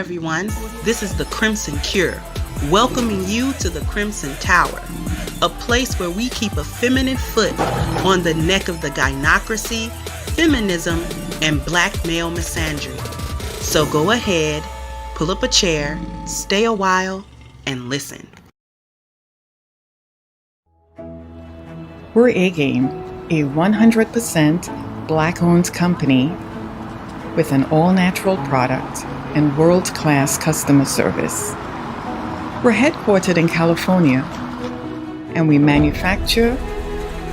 everyone. This is the Crimson Cure, welcoming you to the Crimson Tower, a place where we keep a feminine foot on the neck of the gynocracy, feminism, and black male misandry. So go ahead, pull up a chair, stay a while, and listen. We're A-Game, a 100% Black-owned company with an all-natural product and world-class customer service. We're headquartered in California, and we manufacture,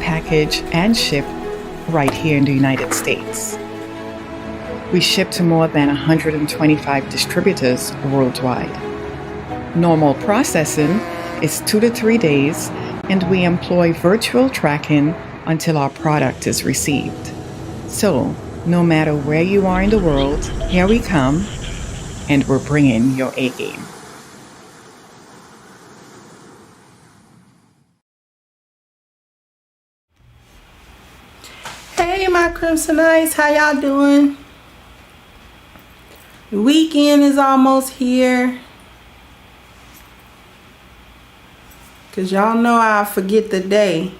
package, and ship right here in the United States. We ship to more than 125 distributors worldwide. Normal processing is 2 to 3 days, and we employ virtual tracking until our product is received. So, no matter where you are in the world, here we come, and we're bringing your A-game. Hey, my Crimsonites, how y'all doing? The weekend is almost here. Cause y'all know I forget the day.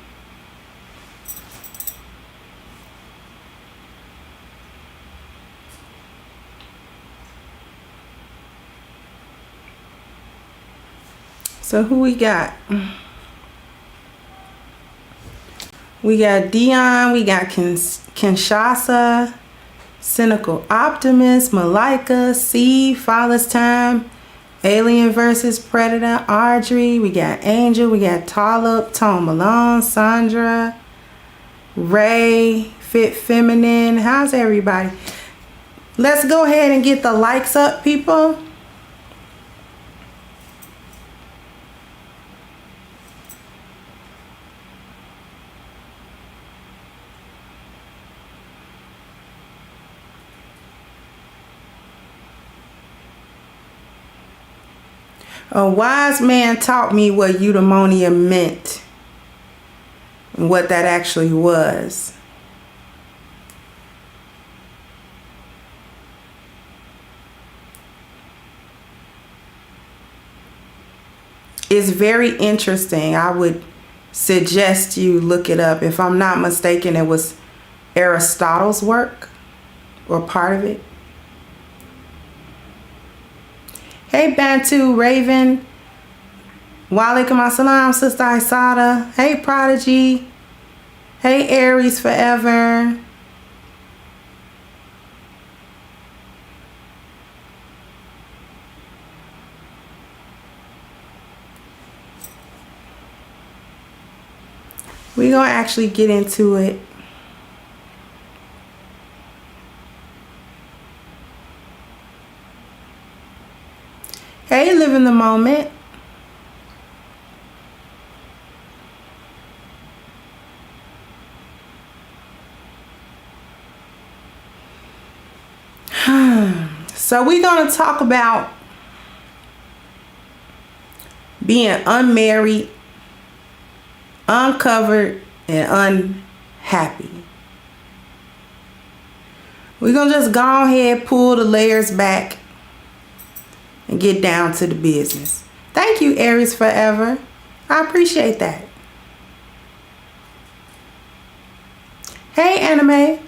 So who we got? We got Dion, we got Kinshasa, Cynical Optimist, Malika, C, Father's Time, Alien versus Predator, Audrey, we got Angel, we got Talib, Tone Malone, Sandra, Ray, Fit Feminine. How's everybody? Let's go ahead and get the likes up, people. A wise man taught me what eudaimonia meant and what that actually was. It's very interesting. I would suggest you look it up. If I'm not mistaken, it was Aristotle's work or part of it. Hey Bantu, Raven. Walaikum assalam, Sister Isada. Hey Prodigy. Hey Aries Forever. We're gonna actually get into it. Hey, live in the moment. So we're going to talk about being unmarried, uncovered, and unhappy. We're going to just go ahead, pull the layers back, and get down to the business. Thank you, Aries Forever. I appreciate that. Hey, Anime.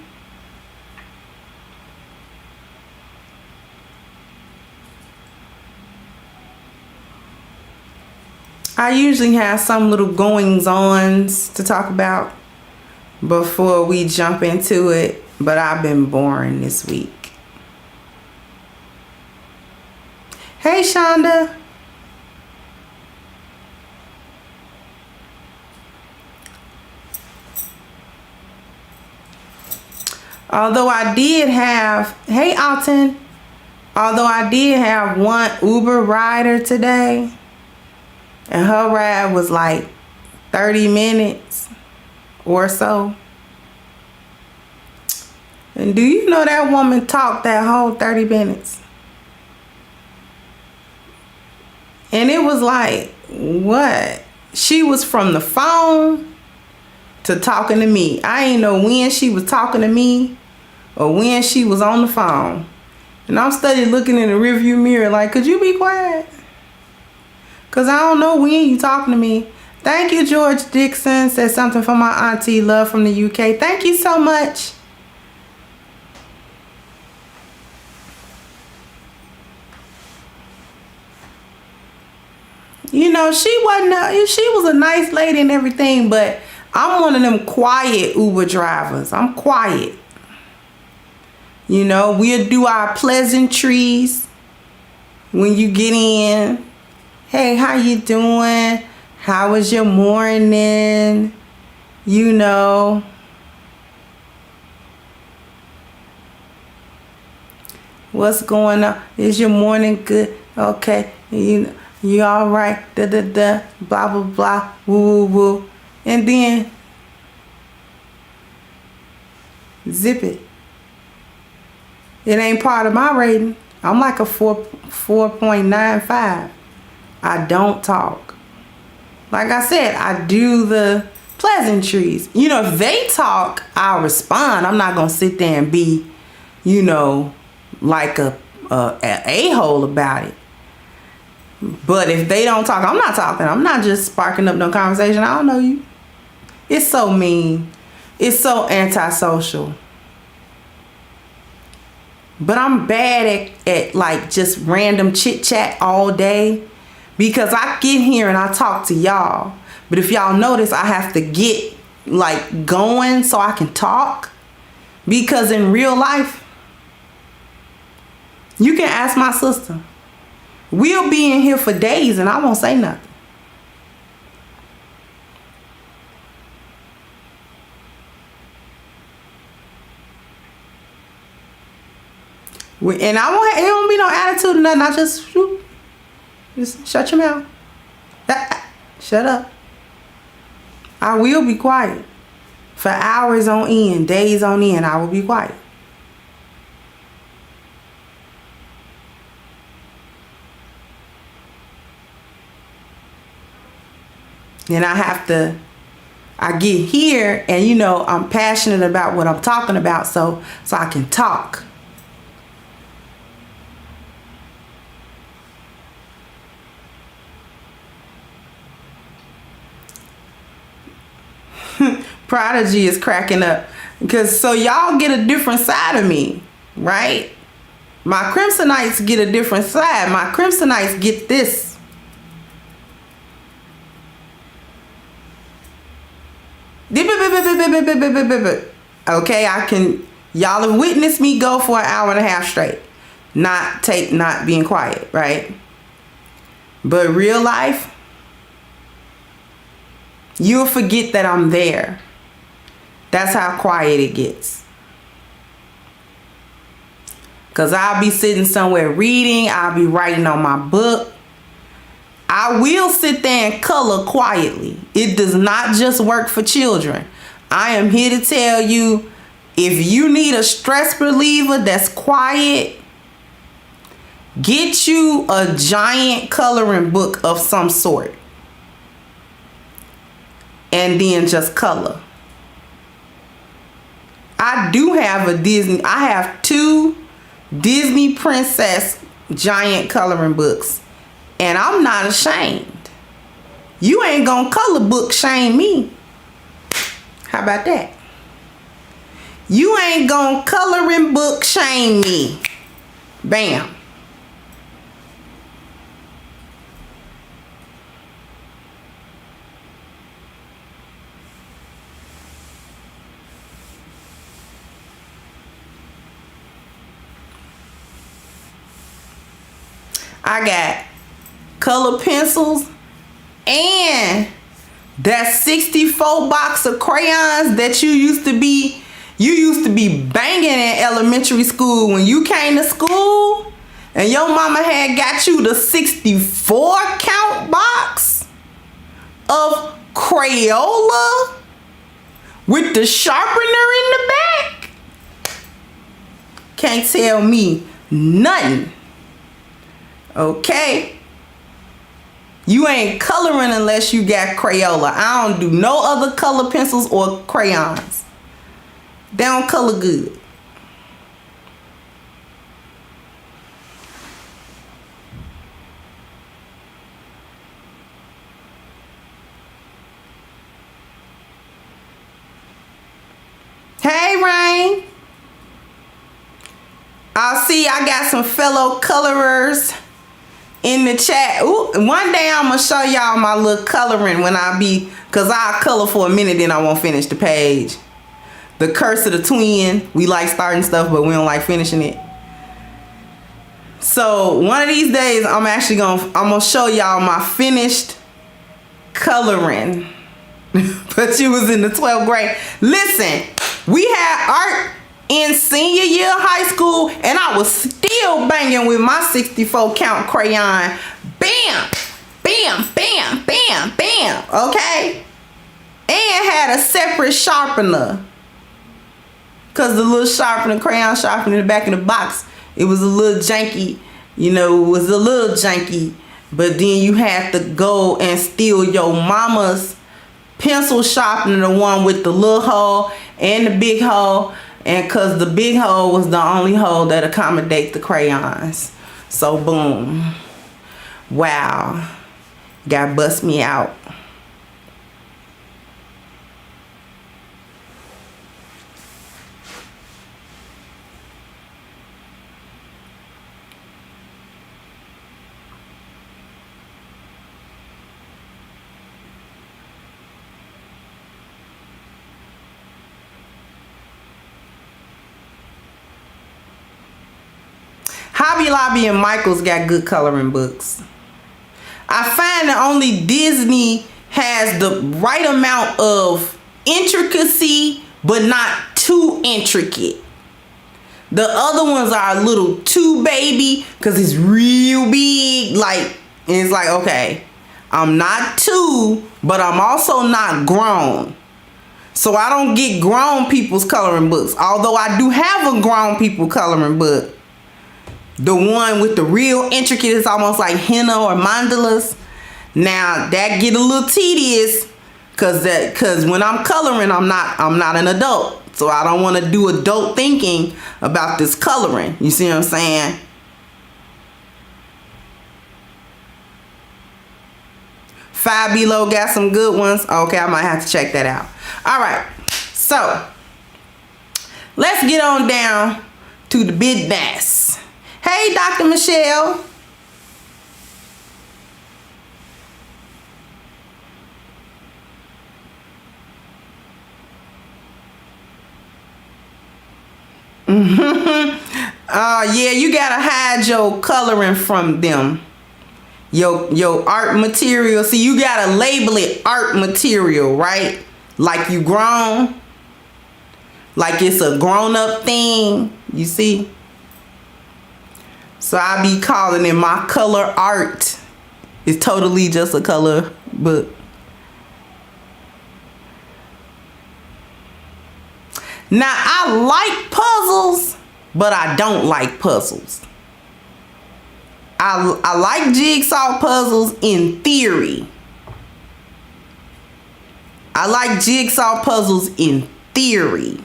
I usually have some little goings-ons to talk about before we jump into it, but I've been boring this week. Hey, Shonda. Although I did have, hey, Alton. Although I did have one Uber rider today, and her ride was like 30 minutes or so. And do you know that woman talked that whole 30 minutes? And it was like, what? She was from the phone to talking to me. I ain't know when she was talking to me or when she was on the phone. And I'm steady looking in the rearview mirror like, could you be quiet? Because I don't know when you talking to me. Thank you, George Dixon. Said something from my auntie, love from the UK. Thank you so much. You know, she was a nice lady and everything, but I'm one of them quiet Uber drivers. I'm quiet. You know, we'll do our pleasantries when you get in. Hey, how you doing? How was your morning? You know. What's going on? Is your morning good? Okay. You all right? Da da da. Blah blah blah. Woo woo woo. And then zip it. It ain't part of my rating. I'm like a 4.95. I don't talk. Like I said, I do the pleasantries. You know, if they talk, I'll respond. I'm not gonna sit there and be, you know, like a a-hole about it. But if they don't talk, I'm not talking. I'm not just sparking up no conversation. I don't know you. It's so mean. It's so antisocial. But I'm bad at like just random chit chat all day, because I get here and I talk to y'all. But if y'all notice, I have to get like going so I can talk, because in real life, you can ask my sister. We'll be in here for days and I won't say nothing. And I won't. It won't be no attitude or nothing. I just shut your mouth. Shut up. I will be quiet for hours on end, days on end. I will be quiet. And I get here and, you know, I'm passionate about what I'm talking about, so I can talk. Prodigy is cracking up, because so y'all get a different side of me, right? My Crimsonites get a different side. My Crimsonites get this. Okay, y'all have witnessed me go for an hour and a half straight, not being quiet, right? But real life, you'll forget that I'm there. That's how quiet it gets. Because I'll be sitting somewhere reading. I'll be writing on my book. I will sit there and color quietly. It does not just work for children. I am here to tell you, if you need a stress reliever that's quiet, get you a giant coloring book of some sort. And then just color. I have 2 Disney princess giant coloring books, and I'm not ashamed. You ain't gonna color book shame me. How about that? You ain't gonna coloring book shame me. Bam. I got color pencils and that 64 box of crayons that you used to be banging in elementary school when you came to school, and your mama had got you the 64 count box of Crayola with the sharpener in the back. Can't tell me nothing. Okay, you ain't coloring unless you got Crayola. I don't do no other color pencils or crayons. They don't color good. Hey, Rain. I got some fellow colorers in the chat. Ooh, one day I'm gonna show y'all my little coloring cause I'll color for a minute, then I won't finish the page. The curse of the twin. We like starting stuff, but we don't like finishing it. So one of these days, I'm gonna show y'all my finished coloring. But you was in the 12th grade. Listen, we had art in senior year of high school, and I was still banging with my 64 count crayon. Bam, bam, bam, bam, bam. Okay, and had a separate sharpener, cause the little sharpener, crayon sharpener in the back of the box, it was a little janky. But then you had to go and steal your mama's pencil sharpener, the one with the little hole and the big hole. And cause the big hole was the only hole that accommodate the crayons. So boom. Wow. God bust me out. Hobby Lobby and Michael's got good coloring books. I find that only Disney has the right amount of intricacy, but not too intricate. The other ones are a little too baby, because it's real big. It's like, okay, I'm not two, but I'm also not grown. So I don't get grown people's coloring books. Although I do have a grown people coloring book. The one with the real intricate is almost like henna or mandalas. Now that get a little tedious, cause when I'm coloring, I'm not an adult, so I don't want to do adult thinking about this coloring. You see what I'm saying? Five Below got some good ones. Okay, I might have to check that out. All right, so let's get on down to the business. Hey, Dr. Michelle. Yeah, you gotta hide your coloring from them. Your art material. See, you gotta label it art material, right? Like you grown. Like it's a grown-up thing. You see? So I be calling it my color art. It's totally just a color book. Now I like puzzles, but I don't like puzzles. I like jigsaw puzzles in theory. I like jigsaw puzzles in theory.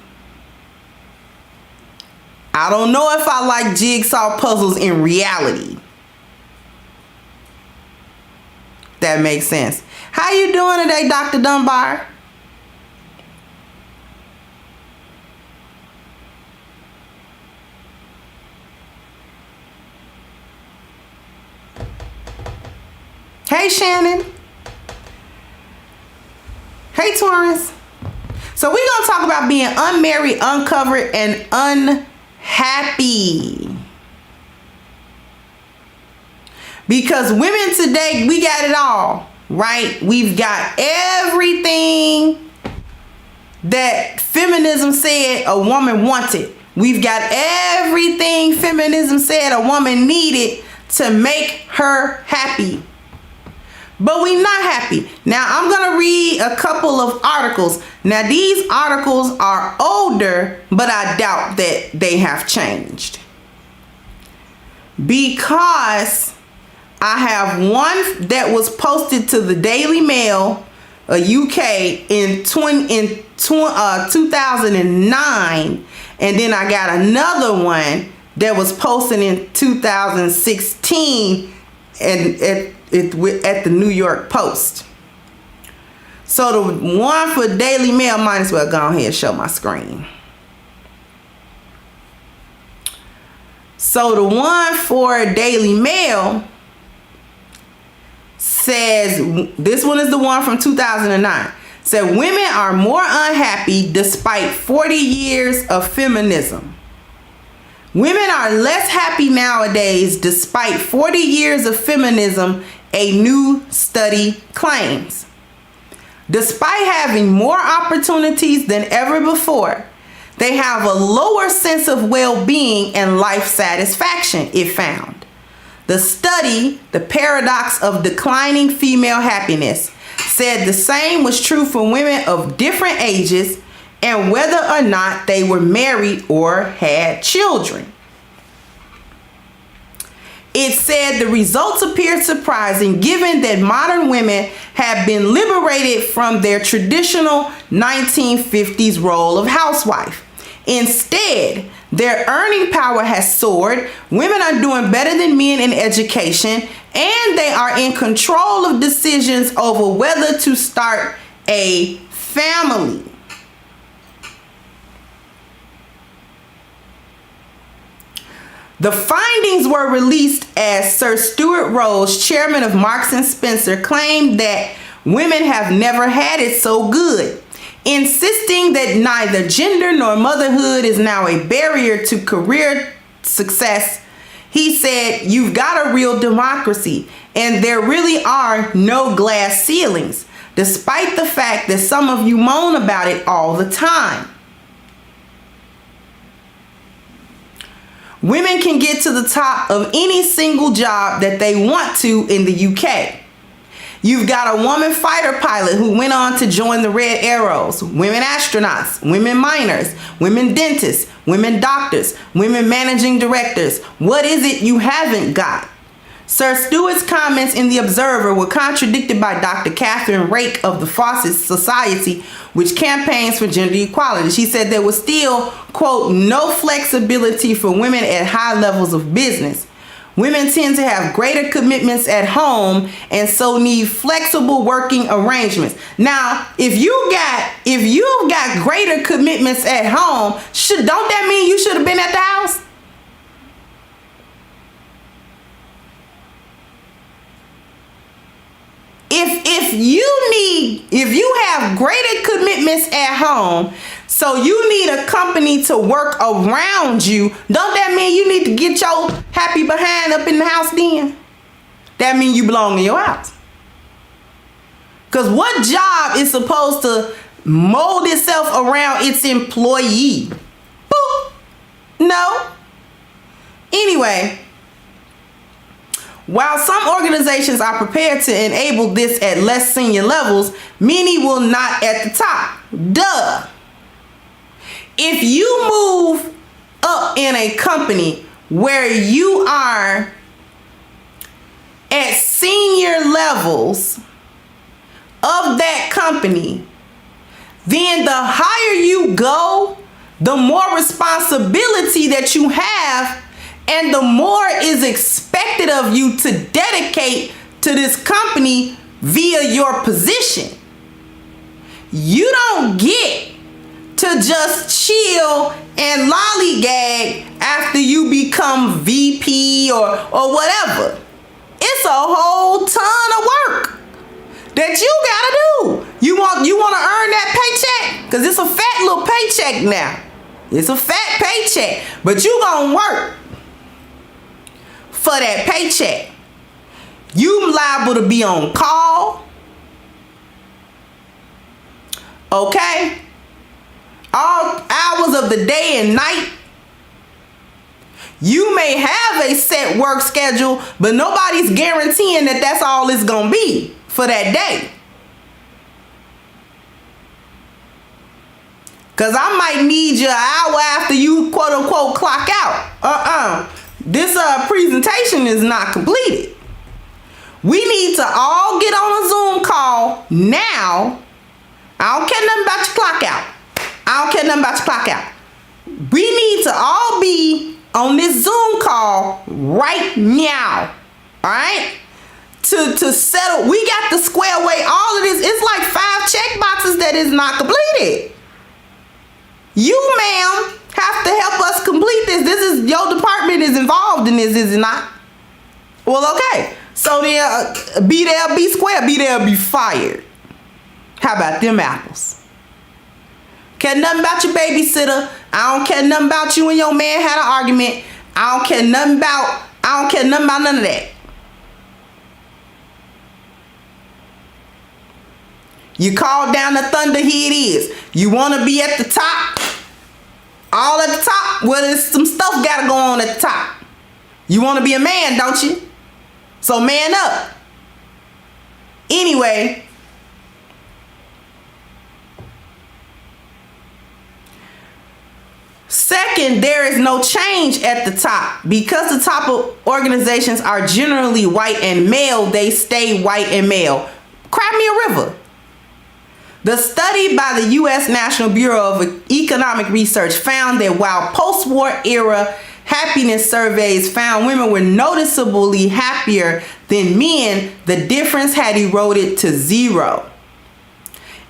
I don't know if I like jigsaw puzzles in reality. That makes sense. How you doing today, Dr. Dunbar? Hey, Shannon. Hey, Taurus. So we're going to talk about being unmarried, uncovered, and unhappy. Because women today, we got it all, right? We've got everything that feminism said a woman wanted. We've got everything feminism said a woman needed to make her happy. But we not happy. Now, I'm going to read a couple of articles. Now, these articles are older, but I doubt that they have changed. Because I have one that was posted to the Daily Mail, UK, in 2009. And then I got another one that was posted in 2016 and at the New York Post. So the one for Daily Mail, might as well go ahead and show my screen. So the one for Daily Mail says, this one is the one from 2009, said women are more unhappy despite 40 years of feminism. Women are less happy nowadays despite 40 years of feminism, a new study claims. Despite having more opportunities than ever before, they have a lower sense of well-being and life satisfaction, it found. The study, The Paradox of Declining Female Happiness, said the same was true for women of different ages and whether or not they were married or had children. It said the results appeared surprising given that modern women have been liberated from their traditional 1950s role of housewife. Instead, their earning power has soared, women are doing better than men in education, and they are in control of decisions over whether to start a family. The findings were released as Sir Stuart Rose, chairman of Marks and Spencer, claimed that women have never had it so good, insisting that neither gender nor motherhood is now a barrier to career success. He said, "You've got a real democracy, and there really are no glass ceilings, despite the fact that some of you moan about it all the time. Women can get to the top of any single job that they want to in the UK. You've got a woman fighter pilot who went on to join the Red Arrows, women astronauts, women miners, women dentists, women doctors, women managing directors. What is it you haven't got?" Sir Stewart's comments in The Observer were contradicted by Dr. Catherine Rake of the Fawcett Society, which campaigns for gender equality. She said there was still, quote, "no flexibility for women at high levels of business. Women tend to have greater commitments at home and so need flexible working arrangements." Now, if you've got greater commitments at home, don't that mean you should have been at the house? If you have greater commitments at home, so you need a company to work around you, don't that mean you need to get your happy behind up in the house then? That means you belong in your house. Because what job is supposed to mold itself around its employee? Boop. No. Anyway, while some organizations are prepared to enable this at less senior levels, many will not at the top. Duh. If you move up in a company where you are at senior levels of that company, then the higher you go, the more responsibility that you have, and the more is expected of you to dedicate to this company via your position. You don't get to just chill and lollygag after you become VP or whatever. It's a whole ton of work that you gotta do. You want to earn that paycheck? Because it's a fat little paycheck now. It's a fat paycheck, but you gonna work for that paycheck. You liable to be on call. Okay? All hours of the day and night. You may have a set work schedule, but nobody's guaranteeing that that's all it's gonna be for that day. Because I might need you an hour after you quote unquote clock out. This presentation is not completed. We need to all get on a Zoom call now. I don't care nothing about your clock out. I don't care nothing about your clock out. We need to all be on this Zoom call right now. All right? To settle. We got to square away all of this. It's like 5 check boxes that is not completed. You, ma'am, have to help us complete this. This is your department is involved in this, is it not? Well, okay. So then, be there, be square, be there, be fired. How about them apples? Care nothing about your babysitter. I don't care nothing about you and your man had an argument. I don't care nothing about none of that. You call down the thunder, here it is. You want to be at the top? All at the top? Well, there's some stuff got to go on at the top. You want to be a man, don't you? So man up. Anyway. Second, there is no change at the top. Because the top of organizations are generally white and male, they stay white and male. Cry me a river. The study by the U.S. National Bureau of Economic Research found that while post-war era happiness surveys found women were noticeably happier than men, the difference had eroded to zero.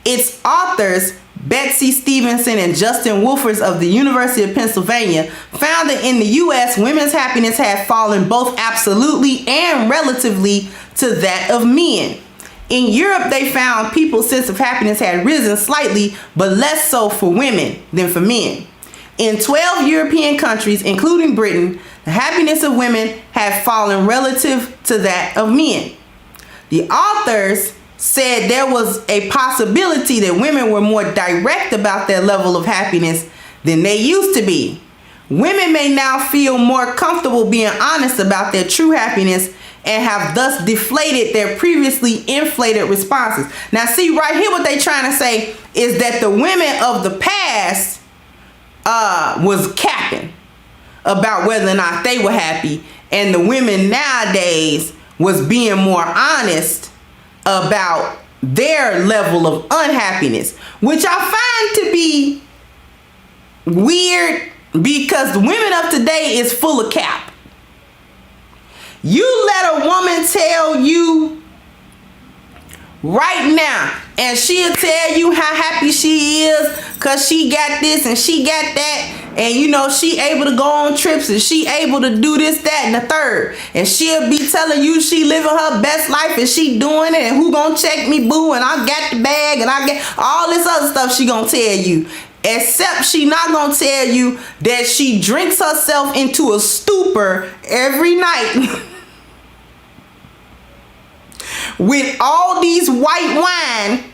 Its authors, Betsy Stevenson and Justin Wolfers of the University of Pennsylvania, found that in the U.S., women's happiness had fallen both absolutely and relatively to that of men. In Europe, they found people's sense of happiness had risen slightly, but less so for women than for men. In 12 European countries, including Britain, the happiness of women had fallen relative to that of men. The authors said there was a possibility that women were more direct about their level of happiness than they used to be. Women may now feel more comfortable being honest about their true happiness and have thus deflated their previously inflated responses. Now see right here, what they trying to say is that the women of the past was capping about whether or not they were happy, and the women nowadays was being more honest about their level of unhappiness, which I find to be weird because the women of today is full of cap. You let a woman tell you right now, and she'll tell you how happy she is because she got this and she got that, and you know she able to go on trips and she able to do this, that, and the third, and she'll be telling you she living her best life and she doing it, and who gonna check me, boo, and I got the bag and I get all this other stuff she gonna tell you. Except she not gonna tell you that she drinks herself into a stupor every night with all these white wine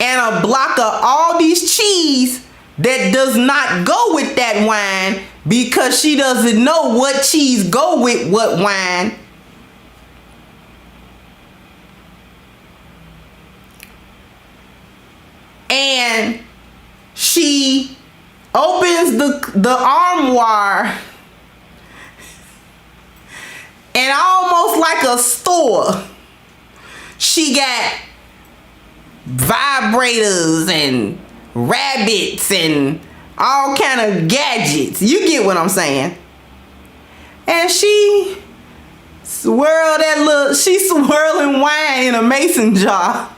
and a block of all these cheese that does not go with that wine because she doesn't know what cheese go with what wine. And she opens the armoire, and almost like a store, she got vibrators and rabbits and all kind of gadgets. You get what I'm saying? And she swirling wine in a mason jar.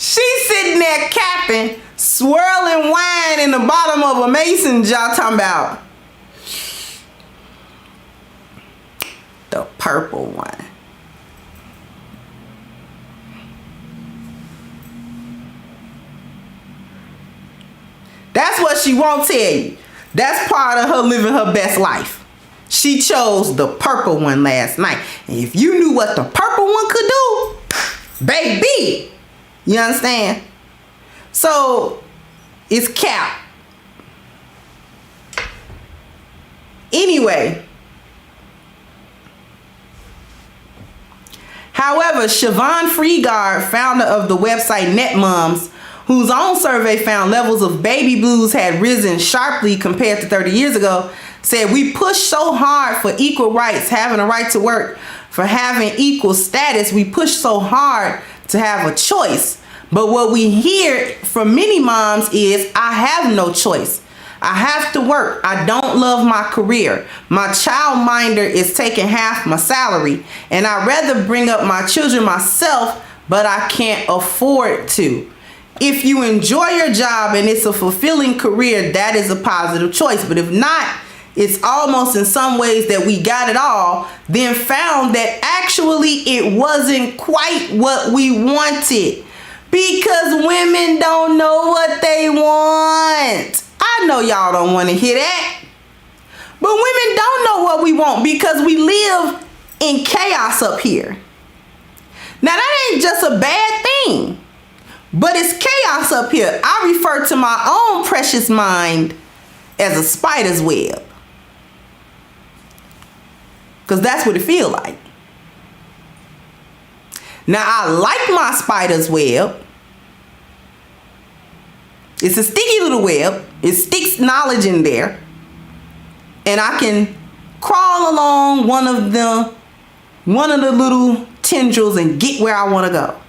She's sitting there capping, swirling wine in the bottom of a mason jar, talking about the purple wine. That's what she won't tell you. That's part of her living her best life. She chose the purple one last night. And if you knew what the purple one could do, baby, you understand? So it's cap. Anyway, however, Siobhan Freegard, founder of the website NetMoms, whose own survey found levels of baby blues had risen sharply compared to 30 years ago, said, "We push so hard for equal rights, having a right to work, for having equal status. We push so hard to have a choice. But what we hear from many moms is, I have no choice. I have to work. I don't love my career. My childminder is taking half my salary, and I'd rather bring up my children myself, but I can't afford to. If you enjoy your job and it's a fulfilling career, that is a positive choice. But if not, it's almost in some ways that we got it all, then found that actually it wasn't quite what we wanted. Because women don't know what they want. I know y'all don't want to hear that. But women don't know what we want because we live in chaos up here. Now that ain't just a bad thing, but it's chaos up here. I refer to my own precious mind as a spider's web. Because that's what it feels like. Now, I like my spider's web. It's a sticky little web. It sticks knowledge in there. And I can crawl along one of the little tendrils and get where I want to go.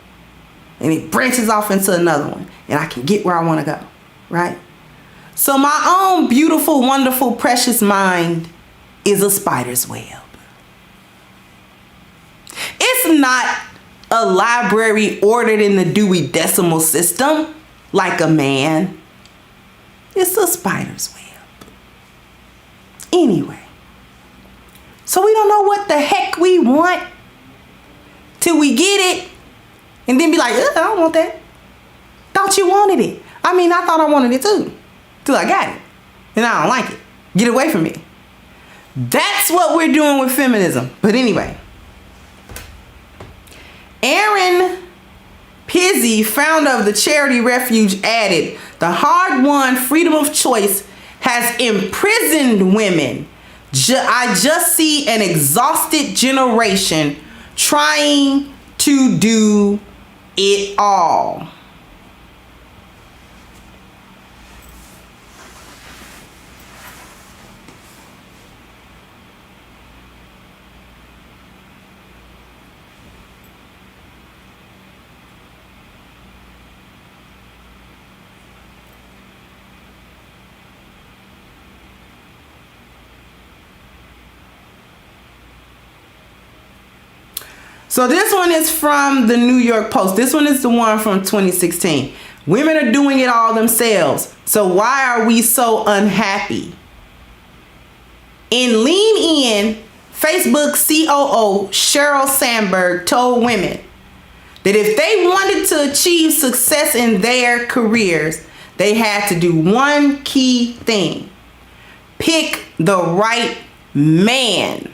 And it branches off into another one. And I can get where I want to go. Right? So my own beautiful, wonderful, precious mind is a spider's web. It's not a library ordered in the Dewey Decimal System like a man. It's a spider's web. Anyway, so we don't know what the heck we want till we get it and then be like, I don't want that. Thought you wanted it. I mean, I thought I wanted it too. Till I got it. And I don't like it. Get away from me. That's what we're doing with feminism. But anyway. Aaron Pizzi, founder of the charity Refuge, added, the hard-won freedom of choice has imprisoned women. I just see an exhausted generation trying to do it all. So this one is from the New York Post. This one is the one from 2016. Women are doing it all themselves. So why are we so unhappy? In Lean In, Facebook COO Sheryl Sandberg told women that if they wanted to achieve success in their careers, they had to do one key thing. Pick the right man.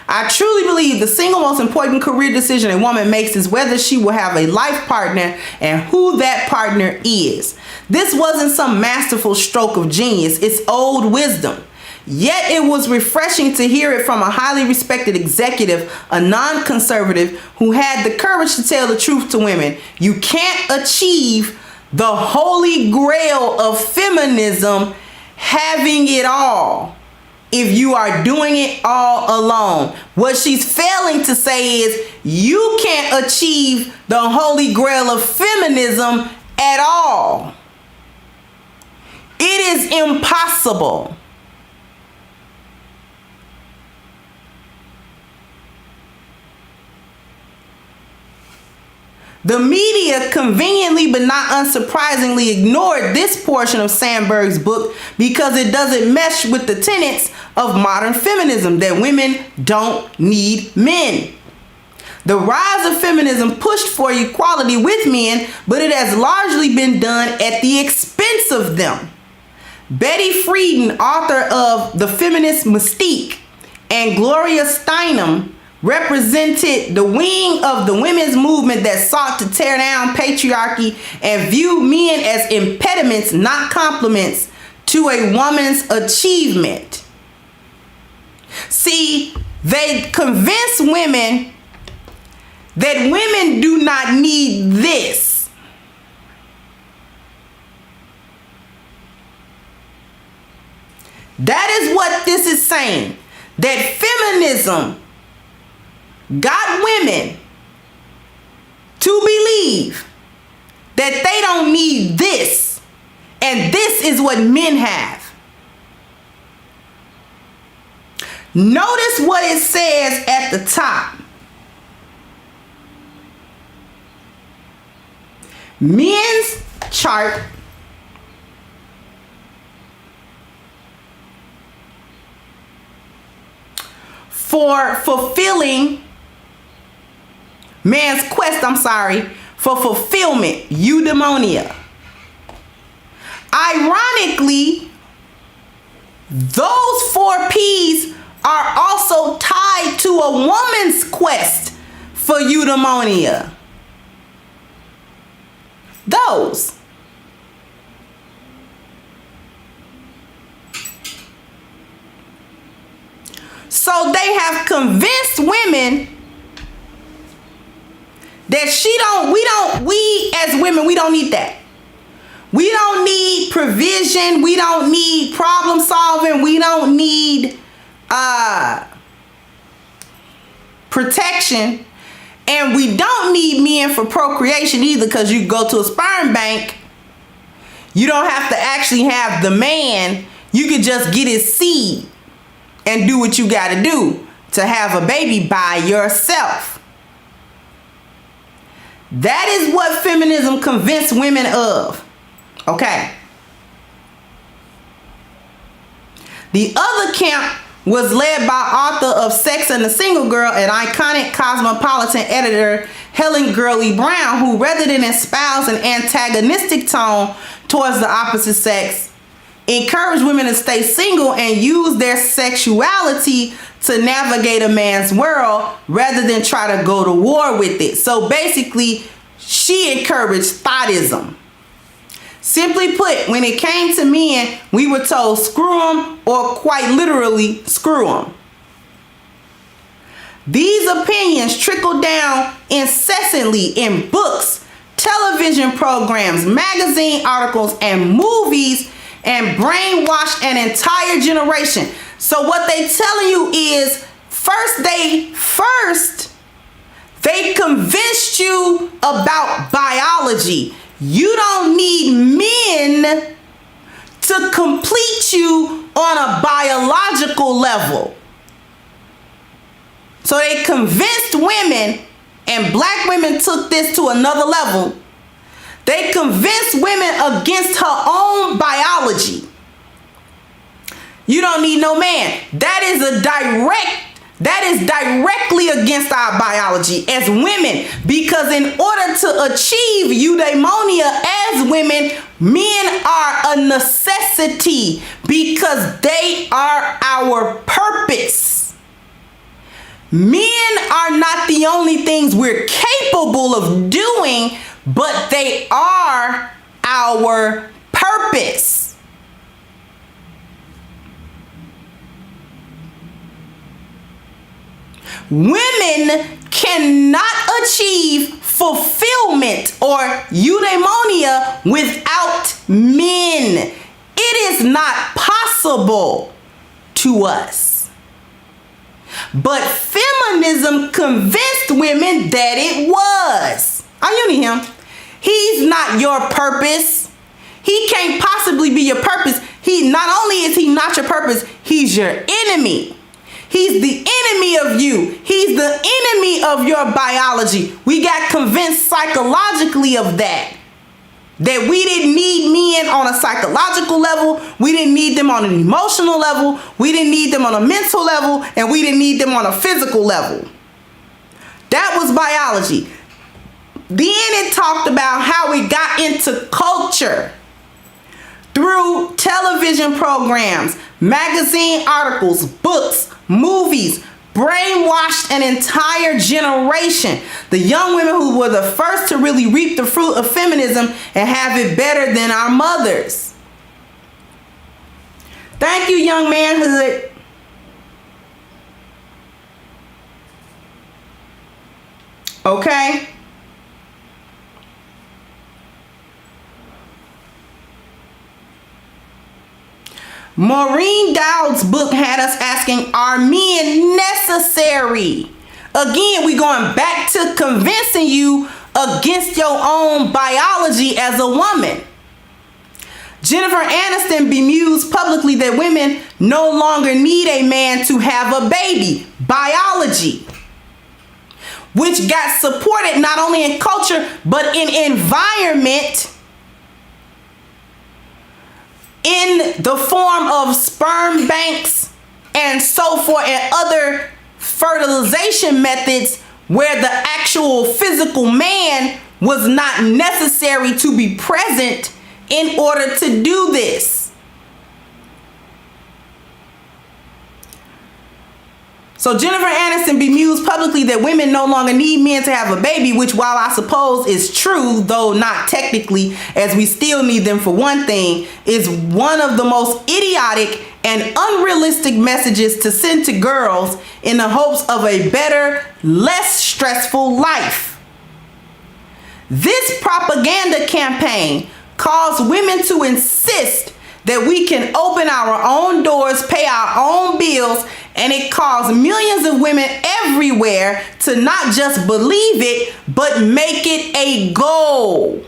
I truly believe the single most important career decision a woman makes is whether she will have a life partner and who that partner is. This wasn't some masterful stroke of genius. It's old wisdom. Yet it was refreshing to hear it from a highly respected executive, a non-conservative, who had the courage to tell the truth to women. You can't achieve the holy grail of feminism having it all if you are doing it all alone. What she's failing to say is you can't achieve the holy grail of feminism at all. It is impossible. The media conveniently but not unsurprisingly ignored this portion of Sandberg's book because it doesn't mesh with the tenets of modern feminism that women don't need men. The rise of feminism pushed for equality with men, but it has largely been done at the expense of them. Betty Friedan, author of The Feminist Mystique, and Gloria Steinem represented the wing of the women's movement that sought to tear down patriarchy and view men as impediments, not complements, to a woman's achievement. See, they convince women that women do not need this. That is what this is saying. That feminism got women to believe that they don't need this and And this is what men have. Notice what it says at the top. Men's chart for fulfilling man's quest, for fulfillment, eudaimonia. Ironically, those 4 P's are also tied to a woman's quest for eudaimonia. Those. So they have convinced women that we as women, we don't need that. We don't need provision. We don't need problem solving. We don't need protection. And we don't need men for procreation either, because you go to a sperm bank. You don't have to actually have the man. You could just get his seed and do what you got to do to have a baby by yourself. That is what feminism convinced women of. Okay. The other camp was led by author of Sex and the Single Girl and iconic Cosmopolitan editor Helen Gurley Brown, who, rather than espouse an antagonistic tone towards the opposite sex, encouraged women to stay single and use their sexuality to navigate a man's world rather than try to go to war with it. So basically, she encouraged thoughtism. Simply put, when it came to men, we were told screw them, or quite literally screw them. These opinions trickled down incessantly in books, television programs, magazine articles, and movies, and brainwashed an entire generation. So what they telling you is, first they convinced you about biology. You don't need men to complete you on a biological level. So they convinced women, and black women took this to another level. They convinced women against her own biology. You don't need no man. That is directly against our biology as women, because in order to achieve eudaimonia as women, men are a necessity because they are our purpose. Men are not the only things we're capable of doing, but they are our purpose. Women cannot achieve fulfillment or eudaimonia without men. It is not possible to us. But feminism convinced women that it was. Are you hearing him? He's not your purpose. He can't possibly be your purpose. Not only is he not your purpose, he's your enemy. He's the enemy of you. He's the enemy of your biology. We got convinced psychologically of that. That we didn't need men on a psychological level. We didn't need them on an emotional level. We didn't need them on a mental level. And we didn't need them on a physical level. That was biology. Then it talked about how we got into culture through television programs, magazine articles, books, movies, brainwashed an entire generation. The young women who were the first to really reap the fruit of feminism and have it better than our mothers. Thank you, young manhood. Okay? Maureen Dowd's book had us asking, are men necessary? Again, we're going back to convincing you against your own biology as a woman. Jennifer Aniston bemused publicly that women no longer need a man to have a baby. Biology, which got supported not only in culture, but in environment in the form of sperm banks and so forth and other fertilization methods where the actual physical man was not necessary to be present in order to do this. So Jennifer Aniston bemused publicly that women no longer need men to have a baby, which, while I suppose is true, though not technically, as we still need them for one thing, is one of the most idiotic and unrealistic messages to send to girls in the hopes of a better, less stressful life. This propaganda campaign caused women to insist that we can open our own doors, pay our own bills, and it caused millions of women everywhere to not just believe it, but make it a goal.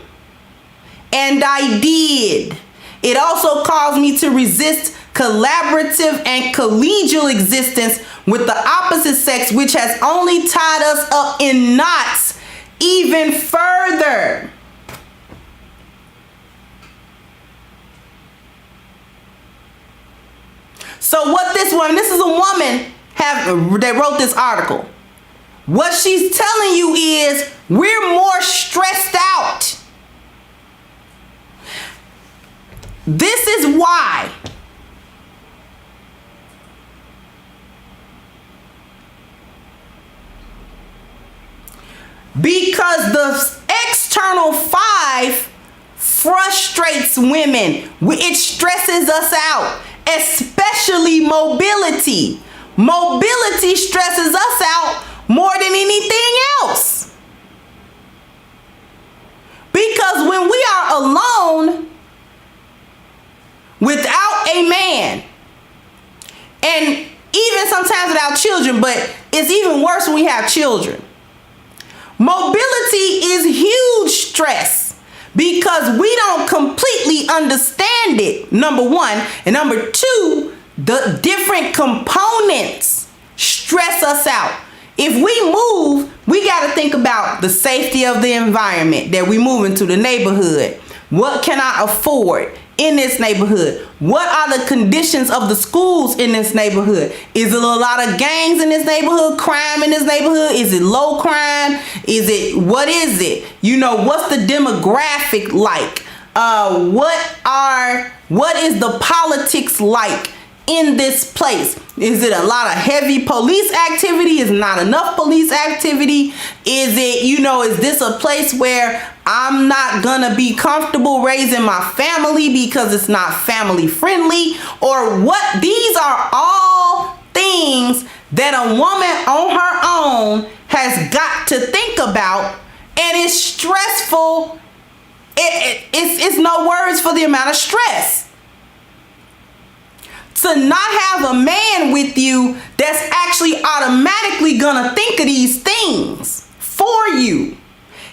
And I did. It also caused me to resist collaborative and collegial existence with the opposite sex, which has only tied us up in knots even further. So what this is a woman that wrote this article. What she's telling you is we're more stressed out. This is why. Because the external 5 frustrates women. It stresses us out. Especially mobility. Mobility stresses us out more than anything else. Because when we are alone without a man, and even sometimes without children, but it's even worse when we have children, mobility is huge stress. Because we don't completely understand it, number one. And number two, the different components stress us out. If we move, we got to think about the safety of the environment that we move into, the neighborhood. What can I afford in this neighborhood? What are the conditions of the schools in this neighborhood? Is it a lot of gangs in this neighborhood? Crime in this neighborhood? Is it low crime? What is it? You know, what's the demographic like? What is the politics like in this place? Is it a lot of heavy police activity? Is not enough police activity? Is it, is this a place where I'm not gonna be comfortable raising my family because it's not family friendly? Or what? These are all things that a woman on her own has got to think about, and it's stressful. It's no words for the amount of stress. To not have a man with you that's actually automatically gonna think of these things for you.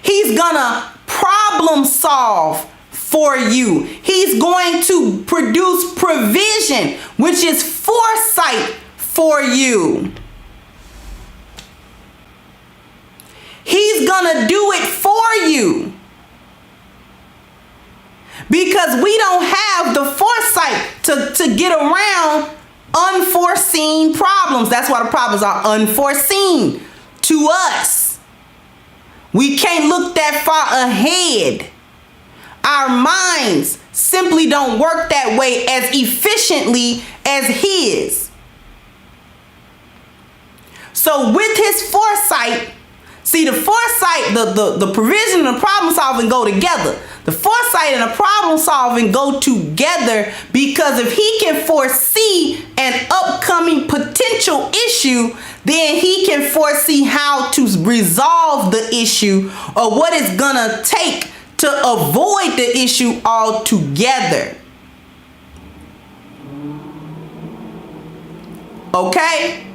He's gonna problem solve for you. He's going to produce provision, which is foresight for you. He's gonna do it for you. Because we don't have the foresight to get around unforeseen problems. That's why the problems are unforeseen to us. We can't look that far ahead. Our minds simply don't work that way as efficiently as his. So with his foresight, see, the foresight, the provision and the problem solving go together. The foresight and the problem solving go together because if he can foresee an upcoming potential issue, then he can foresee how to resolve the issue or what it's gonna take to avoid the issue altogether. Okay?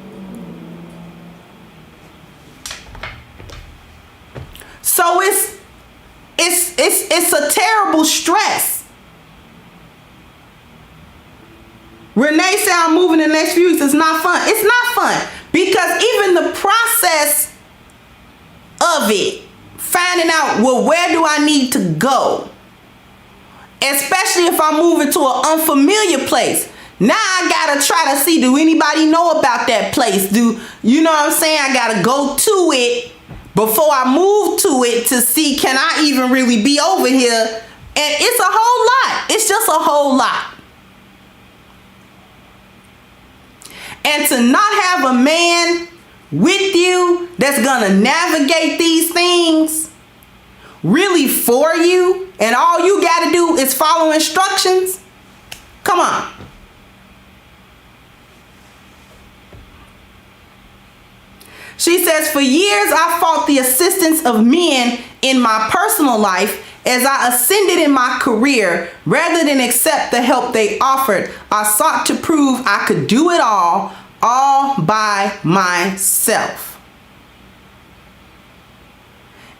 So it's a terrible stress. Renee said I'm moving in the next few weeks. It's not fun. It's not fun because even the process of it, finding out, well, where do I need to go? Especially if I'm moving to an unfamiliar place. Now I gotta try to see, do anybody know about that place? Do you know what I'm saying? I gotta go to it before I move to it to see, can I even really be over here? And it's a whole lot. It's just a whole lot. And to not have a man with you that's gonna navigate these things really for you, and all you gotta do is follow instructions. Come on. She says, for years I fought the assistance of men in my personal life as I ascended in my career. Rather than accept the help they offered, I sought to prove I could do it all by myself.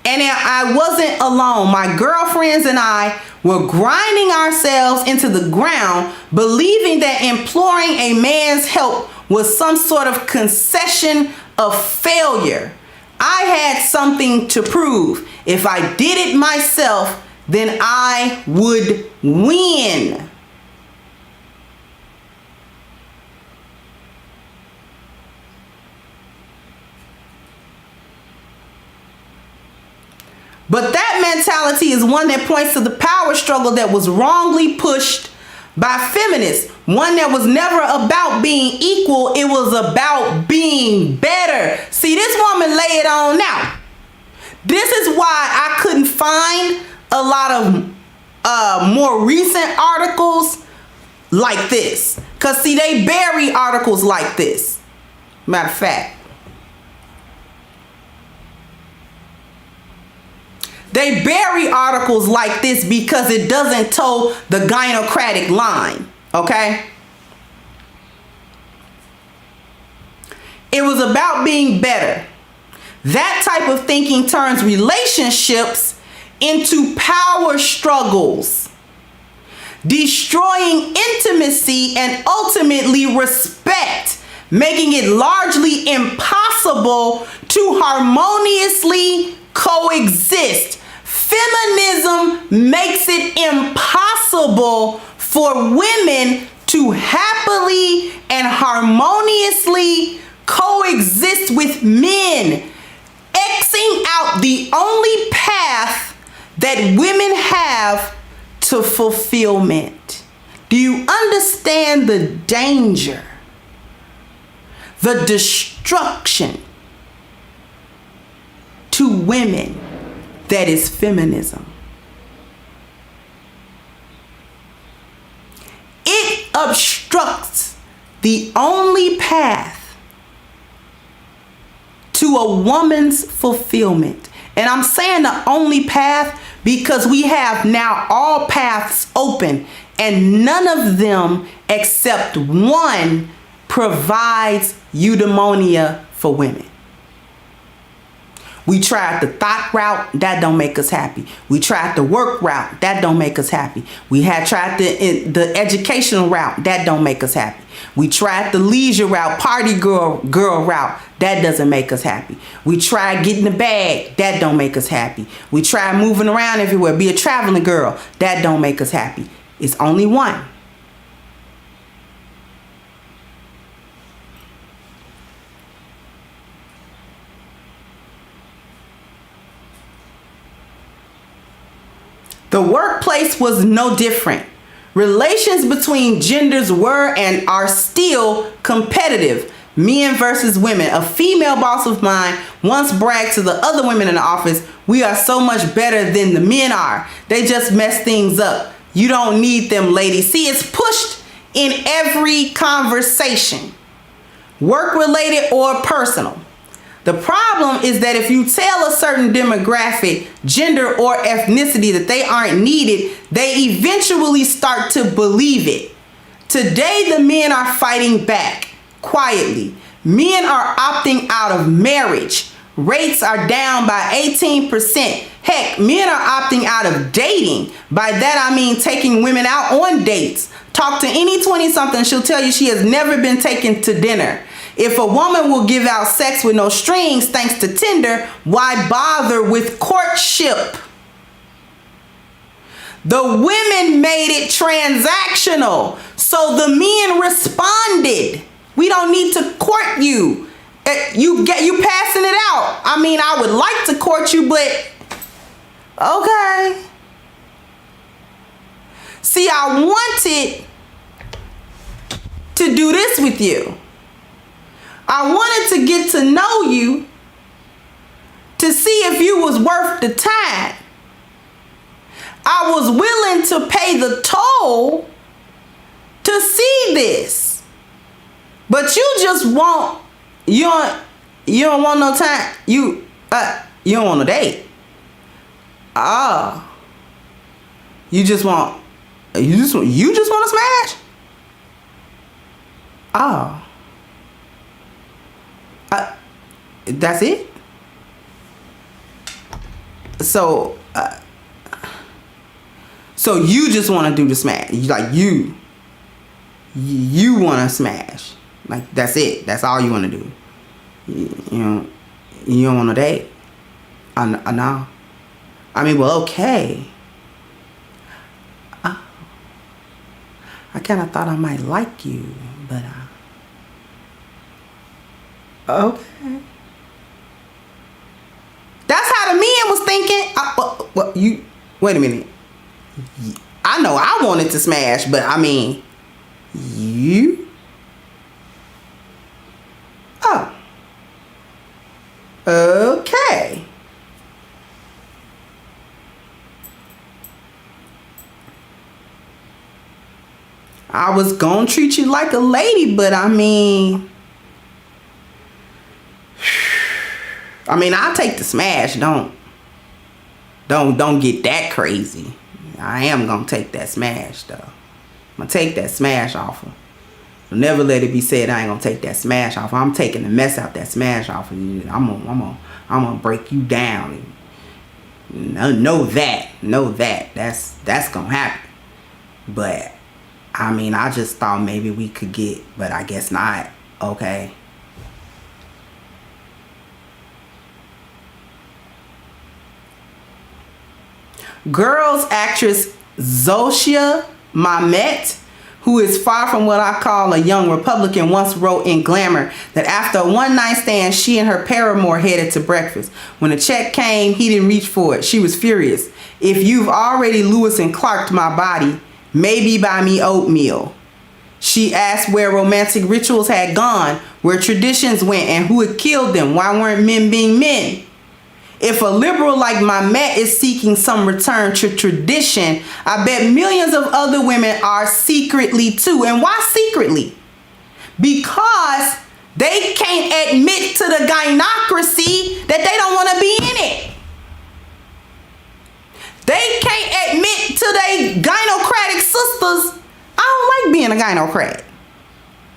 And I wasn't alone. My girlfriends and I were grinding ourselves into the ground, believing that imploring a man's help was some sort of concession of failure. I had something to prove. If I did it myself, then I would win. But that mentality is one that points to the power struggle that was wrongly pushed by feminists. One that was never about being equal. It was about being better. See, this woman lay it on now. This is why I couldn't find a lot of more recent articles like this. Because, see, they bury articles like this. Matter of fact. They bury articles like this because it doesn't toe the gynocratic line, okay? It was about being better. That type of thinking turns relationships into power struggles, destroying intimacy and ultimately respect, making it largely impossible to harmoniously coexist. Feminism makes it impossible for women to happily and harmoniously coexist with men, Xing out the only path that women have to fulfillment. Do you understand the danger, the destruction to women that is feminism? It obstructs the only path to a woman's fulfillment. And I'm saying the only path because we have now all paths open, and none of them except one provides eudaimonia for women. We tried the thought route, that don't make us happy. We tried the work route, that don't make us happy. We had tried the educational route, that don't make us happy. We tried the leisure route, party girl route, that doesn't make us happy. We tried getting the bag, that don't make us happy. We tried moving around everywhere, be a traveling girl, that don't make us happy. It's only one. The workplace was no different. Relations between genders were and are still competitive. Men versus women. A female boss of mine once bragged to the other women in the office, "We are so much better than the men are. They just mess things up. You don't need them, ladies." See, it's pushed in every conversation, work related or personal. The problem is that if you tell a certain demographic, gender, or ethnicity that they aren't needed, they eventually start to believe it. Today, the men are fighting back quietly. Men are opting out of marriage. Rates are down by 18%. Heck, men are opting out of dating. By that, I mean taking women out on dates, Talk to any 20-something, she'll tell you she has never been taken to dinner. If a woman will give out sex with no strings thanks to Tinder, why bother with courtship? The women made it transactional, so the men responded. We don't need to court you. You passing it out. I mean, I would like to court you, but okay. See, I wanted to do this with you. I wanted to get to know you to see if you was worth the time. I was willing to pay the toll to see this. But you just want, you don't want no time. You don't want a date. You just want to smash? That's it? So you just want to do the smash. Like you want to smash. Like that's it. That's all you want to do. You don't want to date. No. I mean, well, okay. I kind of thought I might like you, but okay. That's how the men was thinking. Wait a minute. I know I wanted to smash, but I mean, you? Oh. Okay. I was gonna treat you like a lady, but I mean, I'll take the smash. Don't get that crazy. I am gonna take that smash though. I'm gonna take that smash offer. Never let it be said I ain't gonna take that smash offer. I'm taking the mess out that smash offer. I'm gonna break you down. Know that. That's gonna happen. But I mean, I just thought maybe we could get, but I guess not. Okay. Girls actress Zosia Mamet, who is far from what I call a young Republican, once wrote in Glamour that after a one-night stand, she and her paramour headed to breakfast. When the check came, he didn't reach for it. She was furious. If you've already Lewis and Clark'd my body, maybe buy me oatmeal. She asked where romantic rituals had gone, where traditions went, and who had killed them. Why weren't men being men? If a liberal like Mamet is seeking some return to tradition, I bet millions of other women are secretly too. And why secretly? Because they can't admit to the gynocracy that they don't want to be in it. They can't admit to their gynocratic sisters, I don't like being a gynocrat.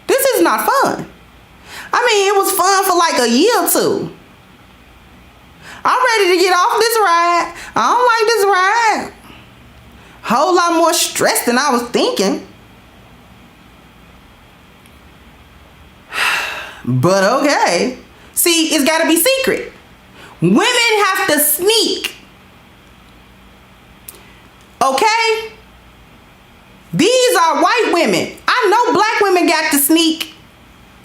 This is not fun. I mean, it was fun for like a year or two. I'm ready to get off this ride. I don't like this ride. Whole lot more stress than I was thinking. But okay. See, it's got to be secret. Women have to sneak. Okay? These are white women. I know black women got to sneak.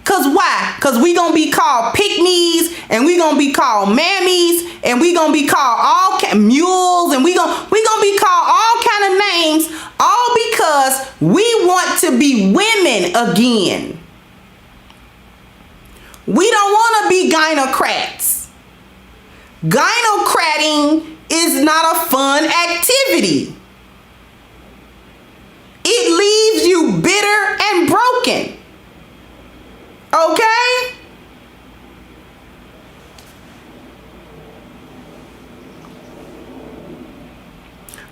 Cause why? Cause we gonna be called pick-me's, and we gonna be called mammies, and we gonna be called all mules, and we gonna be called all kind of names, all because we want to be women again. We don't want to be gynocrats. Gynocrating is not a fun activity. It leaves you bitter and broken. Okay?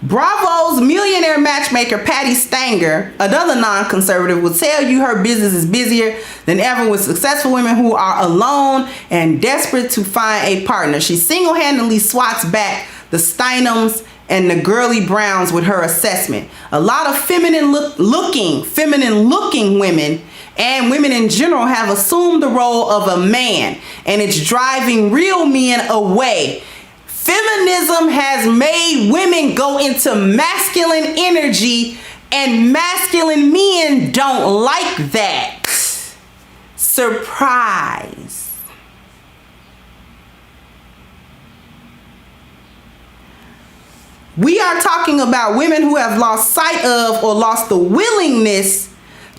Bravo's millionaire matchmaker Patty Stanger, another non-conservative, will tell you her business is busier than ever with successful women who are alone and desperate to find a partner. She single-handedly swats back the Steinums and the girly browns with her assessment. A lot of feminine looking women and women in general have assumed the role of a man, and it's driving real men away. Feminism has made women go into masculine energy, and masculine men don't like that. Surprise. We are talking about women who have lost sight of or lost the willingness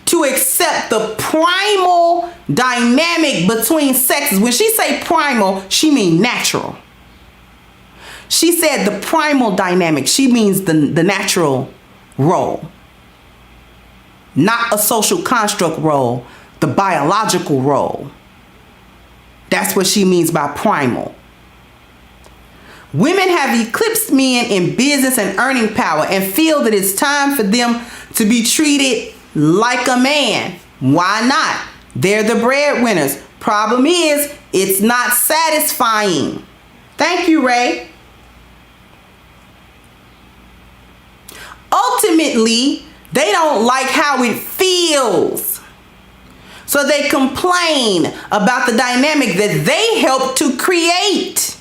to accept the primal dynamic between sexes. When she say primal, she means natural. She said the primal dynamic. She means the natural role, not a social construct role, the biological role. That's what she means by primal. Women have eclipsed men in business and earning power and feel that it's time for them to be treated like a man. Why not? They're the breadwinners. Problem is, it's not satisfying. Thank you, Ray. Ultimately, they don't like how it feels. So they complain about the dynamic that they helped to create.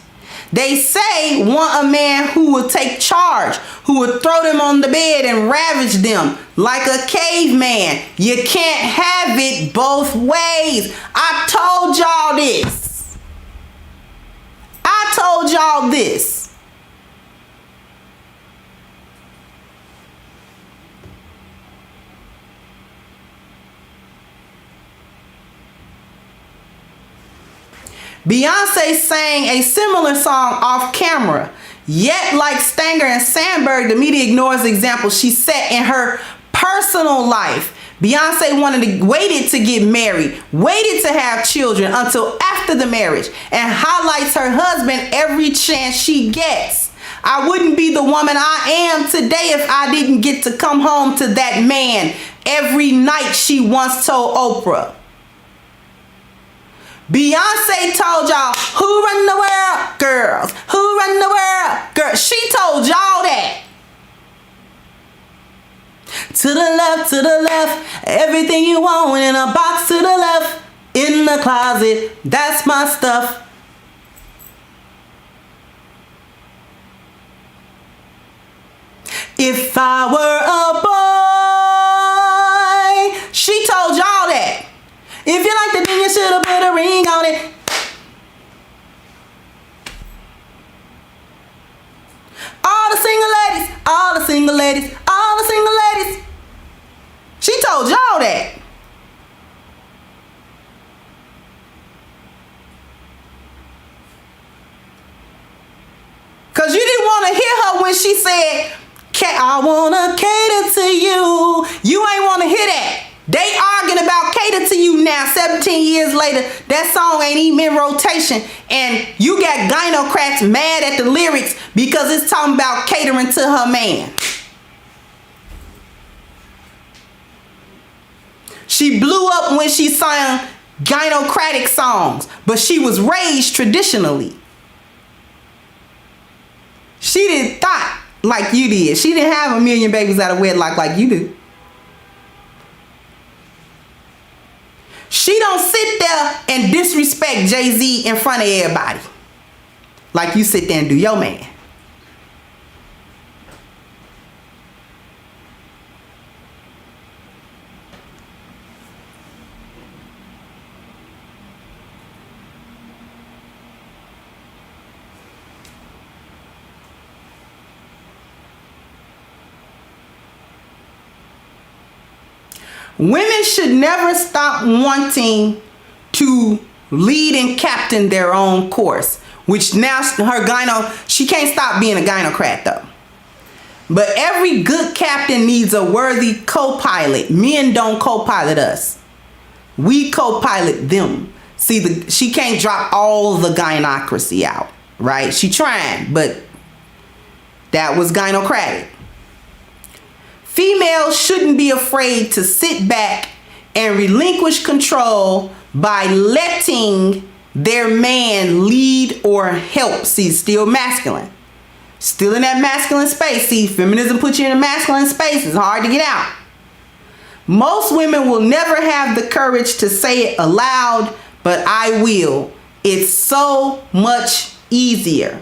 They say want a man who will take charge, who will throw them on the bed and ravage them like a caveman. You can't have it both ways. I told y'all this. I told y'all this. Beyonce sang a similar song off camera. Yet, like Stanger and Sandberg, the media ignores the example she set in her personal life. Beyonce waited to get married, waited to have children until after the marriage, and highlights her husband every chance she gets. I wouldn't be the woman I am today if I didn't get to come home to that man every night, she once told Oprah. Beyonce told y'all, who run the world? Girls. Who run the world? Girls. She told y'all that. To the left, everything you want in a box to the left, in the closet, that's my stuff. If I were a boy, she told y'all that. If you like the thing, you should have put a ring on it. All the single ladies, all the single ladies, all the single ladies. She told y'all that. Because you didn't want to hear her when she said, I want to cater to you. You ain't want to hear that. They arguing about cater to you now 17 years later. That song ain't even in rotation. And you got gynocrats mad at the lyrics because it's talking about catering to her man. She blew up when she sang gynocratic songs, but she was raised traditionally. She didn't thought like you did. She didn't have a million babies out of wedlock like you do. She don't sit there and disrespect Jay-Z in front of everybody like you sit there and do your man. Women should never stop wanting to lead and captain their own course, which now she can't stop being a gynocrat though. But every good captain needs a worthy co-pilot. Men don't co-pilot us. We co-pilot them. See, she can't drop all the gynocracy out, right? She trying, but that was gynocratic. Females shouldn't be afraid to sit back and relinquish control by letting their man lead or help. See, still masculine. Still in that masculine space. See, feminism puts you in a masculine space. It's hard to get out. Most women will never have the courage to say it aloud, but I will. It's so much easier.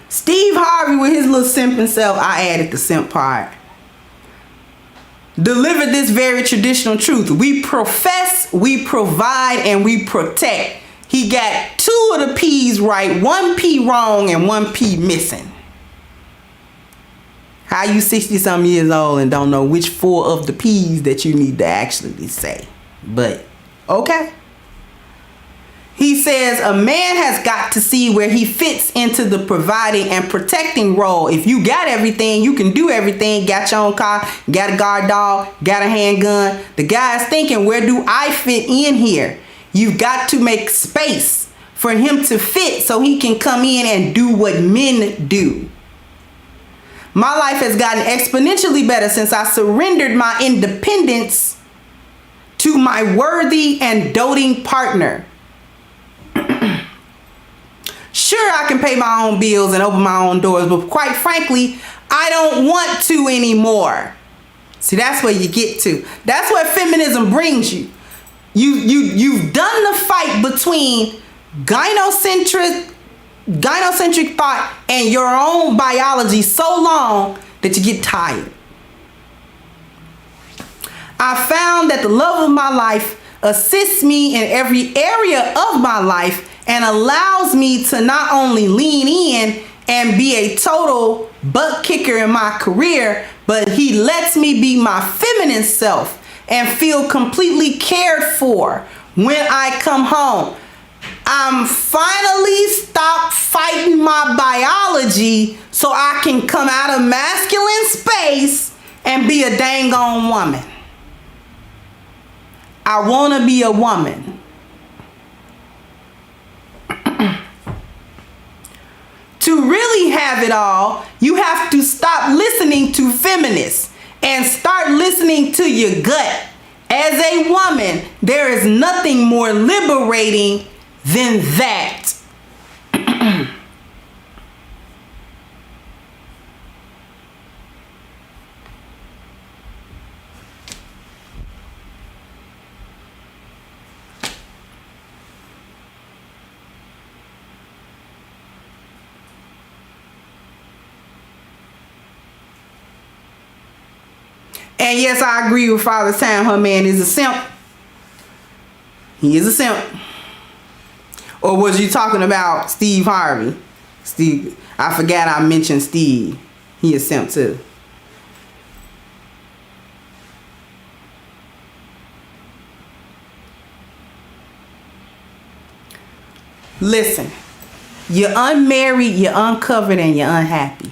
Steve Harvey with his little simping self, I added the simp part, delivered this very traditional truth. We profess, we provide, and we protect. He got 2 of the P's right, 1 P wrong, and 1 P missing. How you 60-something years old and don't know which 4 of the P's that you need to actually say? But, okay. He says a man has got to see where he fits into the providing and protecting role. If you got everything, you can do everything. Got your own car, got a guard dog, got a handgun. The guy's thinking, where do I fit in here? You've got to make space for him to fit so he can come in and do what men do. My life has gotten exponentially better since I surrendered my independence to my worthy and doting partner. Sure, I can pay my own bills and open my own doors, but quite frankly, I don't want to anymore. See, that's where you get to. That's where feminism brings you. You've done the fight between gynocentric thought and your own biology so long that you get tired. I found that the love of my life assists me in every area of my life and allows me to not only lean in and be a total butt kicker in my career, but he lets me be my feminine self and feel completely cared for when I come home. I'm finally stopped fighting my biology so I can come out of masculine space and be a dang on woman. I want to be a woman. To really have it all, you have to stop listening to feminists and start listening to your gut. As a woman, there is nothing more liberating than that. And yes, I agree with Father Time. Her man is a simp. He is a simp. Or was you talking about Steve Harvey? Steve, I forgot I mentioned Steve. He is a simp too. Listen, you're unmarried, you're uncovered, and you're unhappy.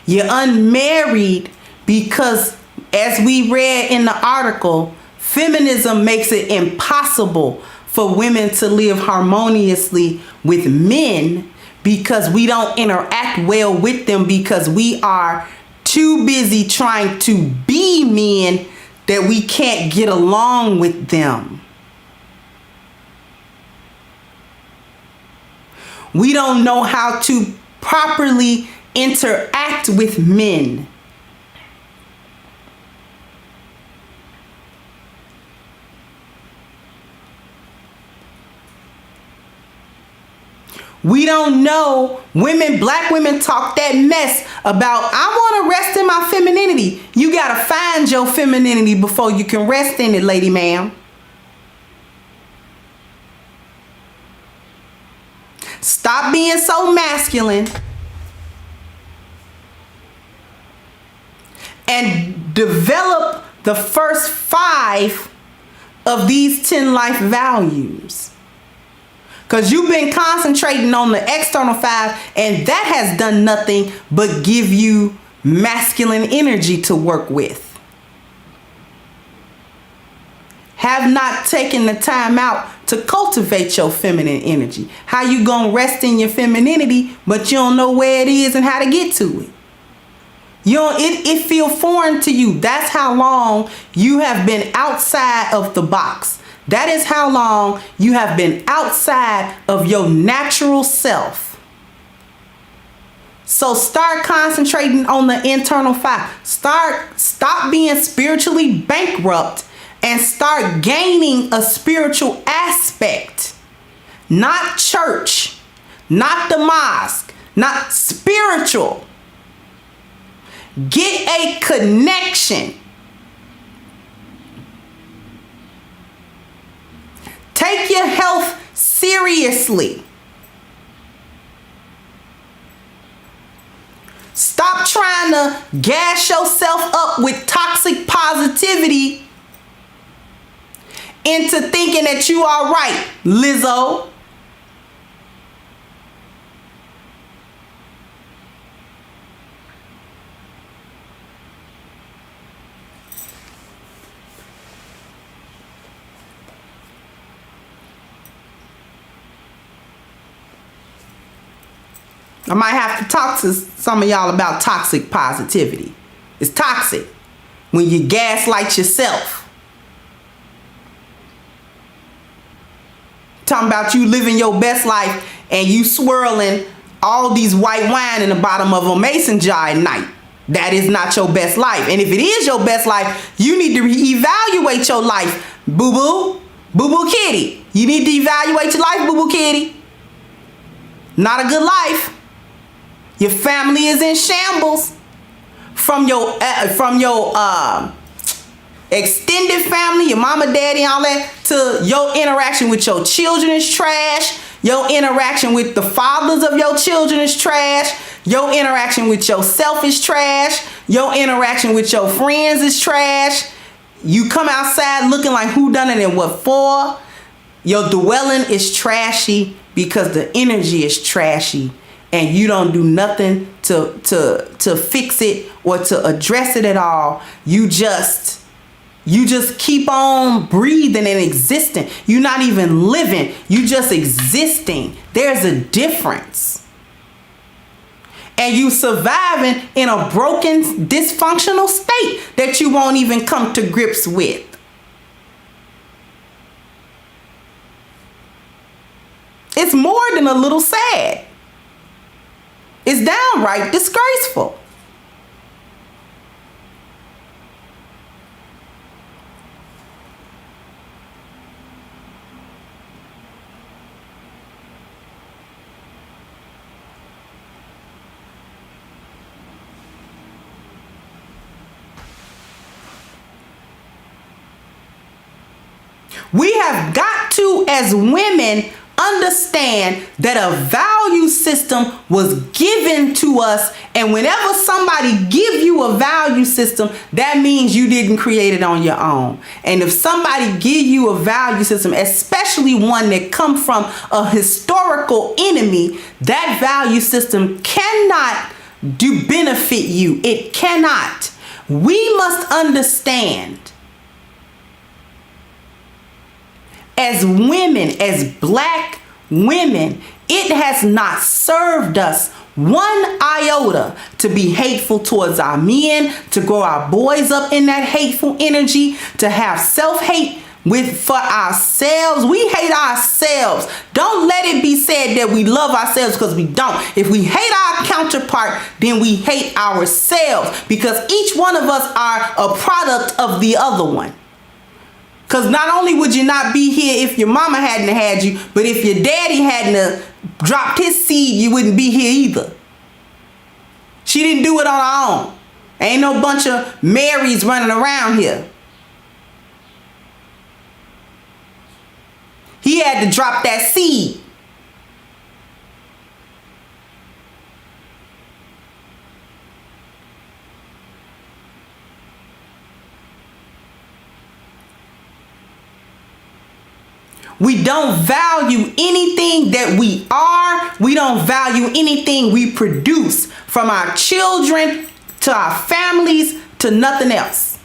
You're unmarried because, as we read in the article, feminism makes it impossible for women to live harmoniously with men because we don't interact well with them because we are too busy trying to be men that we can't get along with them. We don't know how to properly interact with men. We don't know. Black women talk that mess about, I want to rest in my femininity. You got to find your femininity before you can rest in it, lady ma'am. Stop being so masculine and develop the first 5 of these 10 life values. Because you've been concentrating on the external 5, and that has done nothing but give you masculine energy to work with. Have not taken the time out to cultivate your feminine energy. How you gonna rest in your femininity, but you don't know where it is and how to get to it? You don't, it feel foreign to you. That's how long you have been outside of the box. That is how long you have been outside of your natural self. So start concentrating on the internal fire. Stop being spiritually bankrupt and start gaining a spiritual aspect. Not church, not the mosque, not spiritual. Get a connection. Take your health seriously. Stop trying to gas yourself up with toxic positivity into thinking that you are right, Lizzo. I might have to talk to some of y'all about toxic positivity. It's toxic when you gaslight yourself. Talking about you living your best life and you swirling all these white wine in the bottom of a mason jar at night. That is not your best life. And if it is your best life, you need to reevaluate your life, boo-boo. Boo-boo kitty. You need to evaluate your life, boo-boo kitty. Not a good life. Your family is in shambles. From your extended family, your mama, daddy, all that, to your interaction with your children is trash. Your interaction with the fathers of your children is trash. Your interaction with yourself is trash. Your interaction with your friends is trash. You come outside looking like who done it and what for. Your dwelling is trashy because the energy is trashy. And you don't do nothing to fix it or to address it at all. You just keep on breathing and existing. You're not even living. You just existing. There's a difference. And you surviving in a broken, dysfunctional state that you won't even come to grips with. It's more than a little sad. It's downright disgraceful. We have got to, as women, understand that a value system was given to us, and whenever somebody give you a value system, that means you didn't create it on your own. And if somebody give you a value system, especially one that come from a historical enemy, that value system cannot benefit you. It cannot. We must understand, as women, as black women, it has not served us one iota to be hateful towards our men, to grow our boys up in that hateful energy, to have self-hate for ourselves. We hate ourselves. Don't let it be said that we love ourselves, because we don't. If we hate our counterpart, then we hate ourselves, because each one of us are a product of the other one. Because not only would you not be here if your mama hadn't had you, but if your daddy hadn't dropped his seed, you wouldn't be here either. She didn't do it on her own. Ain't no bunch of Marys running around here. He had to drop that seed. We don't value anything that we are. We don't value anything we produce, from our children to our families to nothing else.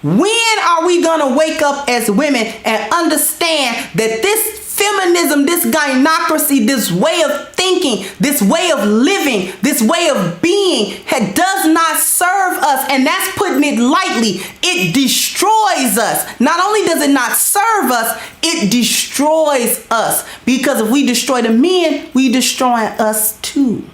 When are we going to wake up as women and understand that this Feminism, this gynocracy, this way of thinking, this way of living, this way of being does not serve us. And that's putting it lightly. It destroys us. Not only does it not serve us, it destroys us. Because if we destroy the men, we destroy us too.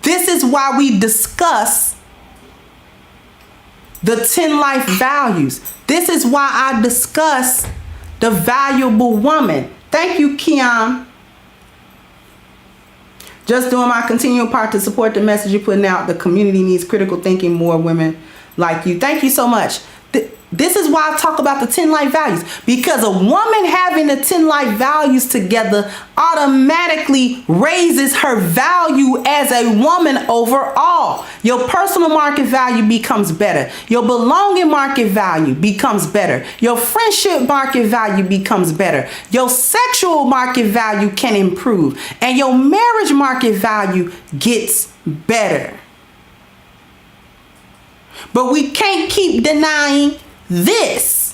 This is why we discuss the 10 life values. This is why I discuss the valuable woman. Thank you, Kian. Just doing my continual part to support the message you're putting out. The community needs critical thinking, more women like you. Thank you so much. This is why I talk about the 10 life values, because a woman having the 10 life values together automatically raises her value as a woman overall. Your personal market value becomes better. Your belonging market value becomes better. Your friendship market value becomes better. Your sexual market value can improve, and your marriage market value gets better. But we can't keep denying this.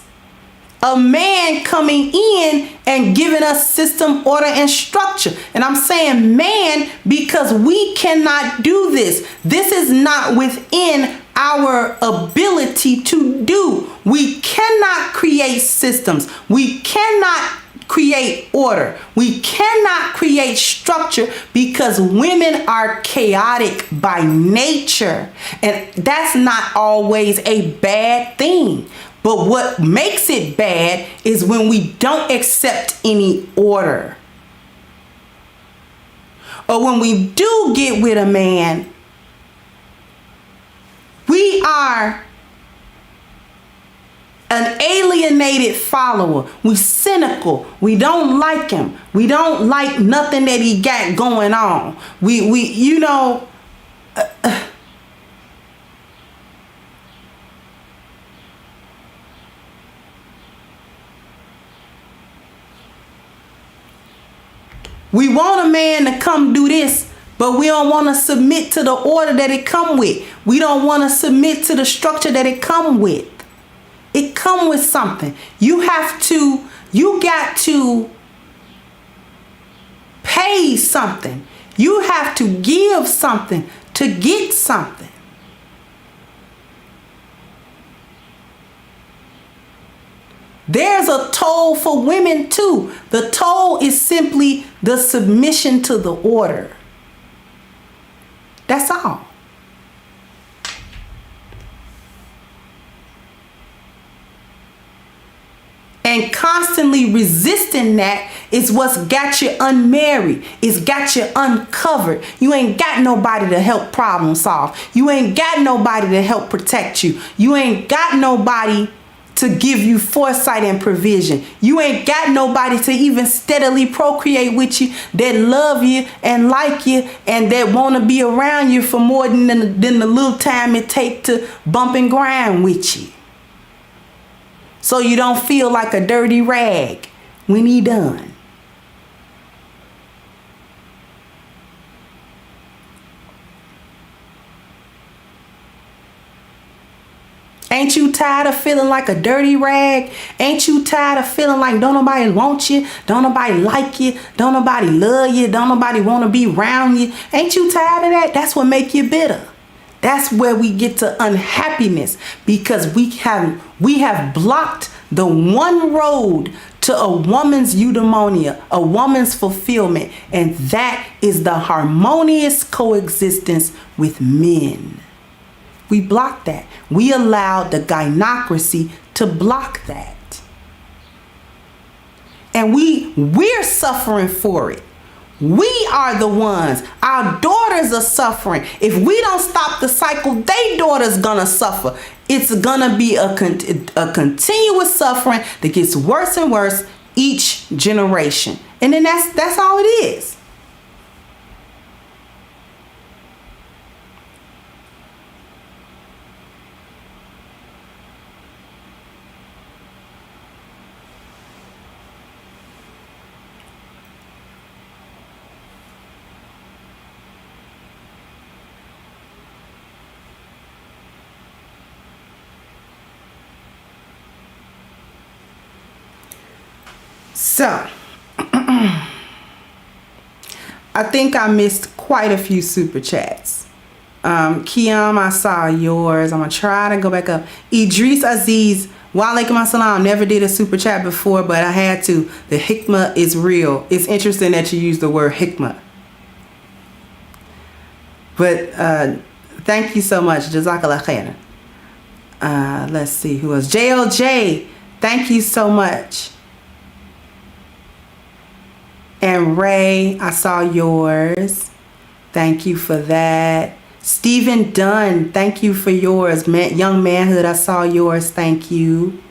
A man coming in and giving us system, order, and structure. And I'm saying man because we cannot do this. This is not within our ability to do. We cannot create systems. We cannot create order. We cannot create structure because women are chaotic by nature. And that's not always a bad thing. But what makes it bad is when we don't accept any order. Or when we do get with a man, we are an alienated follower. We cynical. We don't like him. We don't like nothing that he got going on. We want a man to come do this, but we don't want to submit to the order that it come with. We don't want to submit to the structure that it come with. It come with something. You got to pay something. You have to give something to get something. There's a toll for women too. The toll is simply the submission to the order. That's all. And constantly resisting that is what's got you unmarried. It's got you uncovered. You ain't got nobody to help problem solve. You ain't got nobody to help protect you. You ain't got nobody to give you foresight and provision. You ain't got nobody to even steadily procreate with you, that love you and like you and that want to be around you for more than the little time it take to bump and grind with you. So you don't feel like a dirty rag when he done. Ain't you tired of feeling like a dirty rag? Ain't you tired of feeling like don't nobody want you? Don't nobody like you? Don't nobody love you? Don't nobody want to be around you? Ain't you tired of that? That's what make you bitter. That's where we get to unhappiness, because we have blocked the one road to a woman's eudaimonia, a woman's fulfillment, and that is the harmonious coexistence with men. We blocked that. We allowed the gynocracy to block that. And we're suffering for it. We are the ones. Our daughters are suffering. If we don't stop the cycle, they daughters gonna suffer. It's gonna be a continuous suffering that gets worse and worse each generation. And then that's all it is. So, I think I missed quite a few super chats. Kiam, I saw yours. I'm going to try to go back up. Idris Aziz, Walaikum Assalam. Never did a super chat before, but I had to. The hikmah is real. It's interesting that you use the word hikmah. But thank you so much. Jazakallah khairan. Let's see who else. JLJ, thank you so much. And Ray, I saw yours. Thank you for that. Stephen Dunn, thank you for yours. Young Manhood, I saw yours. Thank you.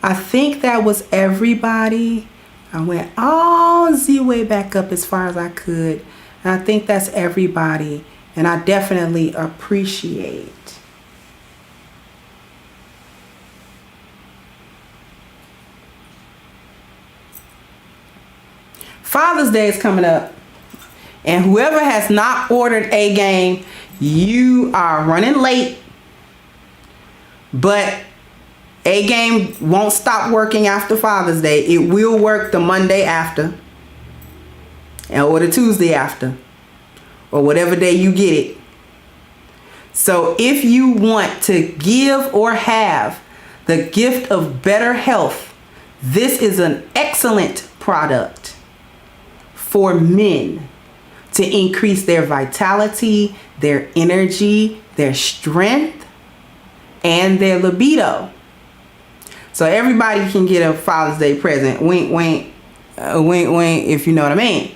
I think that was everybody. I went all the way back up as far as I could. And I think that's everybody. And I definitely appreciate. Father's Day is coming up. And whoever has not ordered A Game, you are running late. But A Game won't stop working after Father's Day. It will work the Monday after. Or the Tuesday after. Or whatever day you get it. So if you want to give or have the gift of better health, this is an excellent product for men to increase their vitality, their energy, their strength, and their libido. So everybody can get a Father's Day present. Wink, wink, wink, wink, if you know what I mean.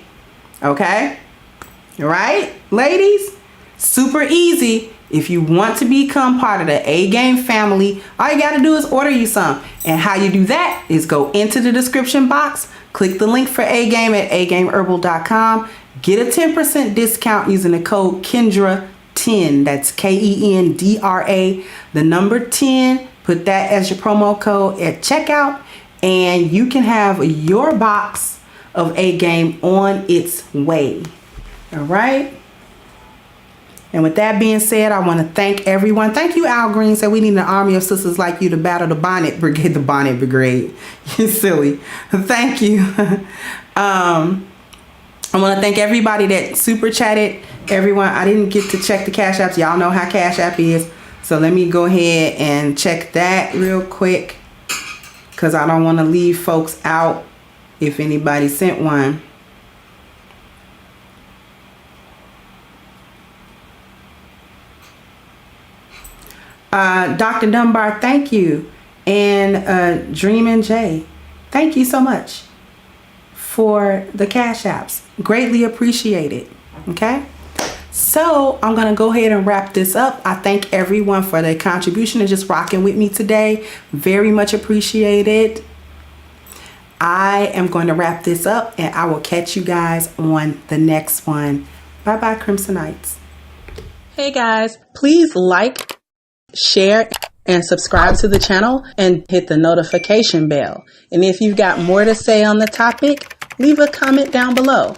Okay? Right, ladies? Super easy. If you want to become part of the A Game family, all you got to do is order you some. And how you do that is go into the description box, click the link for A Game at agameherbal.com, get a 10% discount using the code Kendra10. That's Kendra, the number 10. Put that as your promo code at checkout, and you can have your box of A Game on its way. All right. And with that being said, I want to thank everyone. Thank you, Al Green. Said we need an army of sisters like you to battle the bonnet brigade. The bonnet brigade. You're silly. Thank you. I want to thank everybody that super chatted. Everyone, I didn't get to check the Cash Apps. Y'all know how Cash App is. So let me go ahead and check that real quick, because I don't want to leave folks out if anybody sent one. Dr. Dunbar, thank you. And Dreamin' J, thank you so much for the Cash Apps. Greatly appreciated. Okay? So I'm going to go ahead and wrap this up. I thank everyone for their contribution and just rocking with me today. Very much appreciated. I am going to wrap this up, and I will catch you guys on the next one. Bye-bye, Crimsonites. Hey guys, please like, share, and subscribe to the channel and hit the notification bell. And if you've got more to say on the topic, leave a comment down below.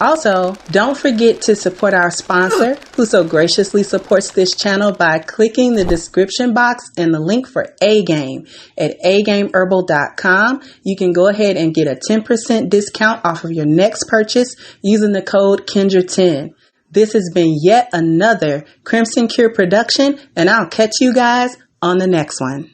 Also, don't forget to support our sponsor, who so graciously supports this channel by clicking the description box and the link for A Game at agameherbal.com. You can go ahead and get a 10% discount off of your next purchase using the code Kendra10. This has been yet another Crimson Cure production, and I'll catch you guys on the next one.